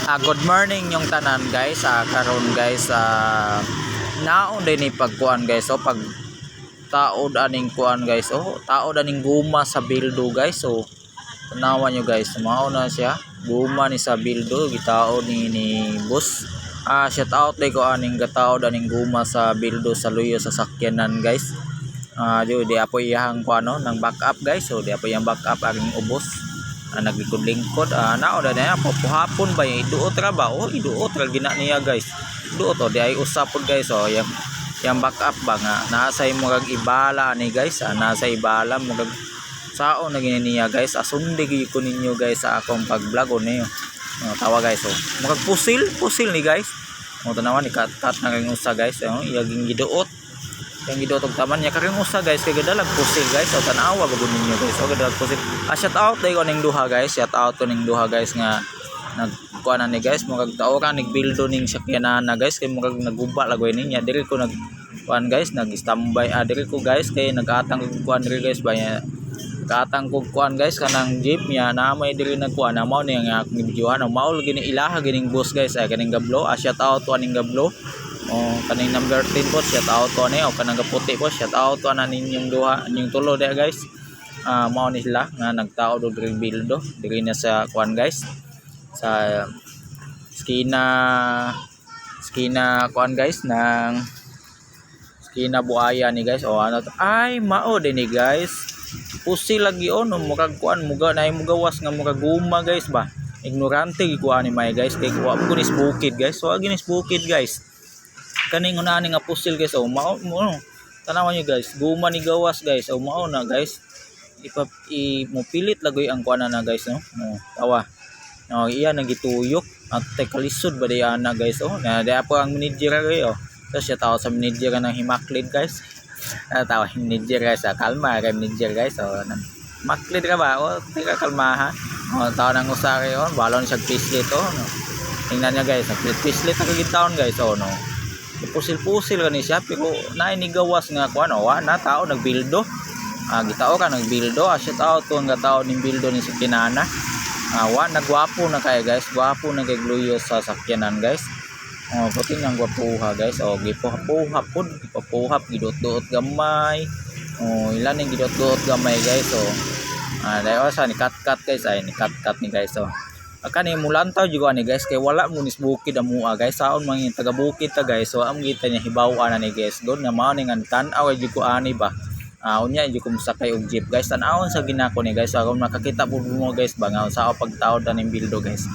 Good morning yung tanan guys. Karon guys, naon din ni pagkuan guys. Pag taod aning kuan guys. Taod aning guma sa bildo guys. Tanawan nyo guys, mao na siya. Guma ni sa bildo, gitaod ni boss. Shout out day ko aning gataod aning guma sa bildo sa luyo sa sakyanan guys. Di apo iyang kuano nang backup guys. Di apo iyang backup aning ubos. Naglikod-lingkod nao na niya hapon ba yung iduot ra ba iduot ra gina niya guys, iduot di ay usapod guys. Yang backup ba nga nasa imong ibala ni guys, nasa ibala mo sao na gini niya guys. Asundi gyud ko ninyo guys sa akong pag-vlog niyo. Tawa guys murag pusil ni guys. Tanawan ni kat na kang usa guys, iyaging giduot yang giduot og taman niya karong usa guys kay gadalag pusil guys. Tanawa bago ninyo guys, gadalag pusil. Shout out day ko ning duha guys, shout out ko ning duha guys nga nagkuan ni guys, murag taoran nigbildo ning sakyanan na guys kay murag naguba lagoy niya. Diri ko nag kuan guys, nag-standby diri ko guys kay nagatang kuan diri guys ba katang kog kuan guys kanang jeep niya na may diri nagkuan na mao ni nga akong videohan maul gini ilaha gining boss guys. Kaning gablo, shout out to aning gablo. Kaning number 10 po shout out to ani kanang gaputi po shout out to ana ninyong duha ninyong tulo dia guys. Mao ni sila nga nagtaod og bildo diri na sa kuan guys, sa skina kuan guys ng skina buaya ni guys. Ano to ay mao din ni guys, pusil lagi murag kuan muga na mugawas nga murag guma guys ba. Ignorante gikuan ni may guys kay kuha ko nis bukid guys. Ginis bukid guys kaning unani nga pusil guys. Mao tanawan nyo guys, guma ni gawas guys. Mao na guys, imupilit lagoy ang kuana na guys tawa iya nagituyok at kalisod ba diyan na guys. Na di po ang manager kayo. So siya tao sa manager ng Himaklid guys. Tawa manager guys, kalma kay manager guys. Maklid ka ba tika kalma ha. Tao nang usa kayo balon siya pislit tingnan niya guys, pislit na kagitaon guys. Pusil-pusil ka ni siya pero nainigawas nga kuan na tao nagbildo. Gitao ka nagbildo. Shout out to ang tao ning bildo ni sakyanan. Nagwapo na kay guys, gwapo na kay gluyo sa sakyanan guys. Puting nang gwapuha guys. Gipuha pud, gipapuhap gidot-dot gamay. Ilan ning gidot-dot gamay guys. Dayo sa ni cut guys, ni cut ni guys. Kani mulantaw juga ni guys kay wala mo nis bukid amua guys. Saon man yung taga bukid ta guys. Am kita niya hibaw-an ni guys. Don nga mao ning tan-aw jud ko ani ba. Unya jud ko sakay og jeep guys. Tan-awon sa ginako ni guys. Kung makakita pud mo guys ba nga sa pagtaod ning bildo guys.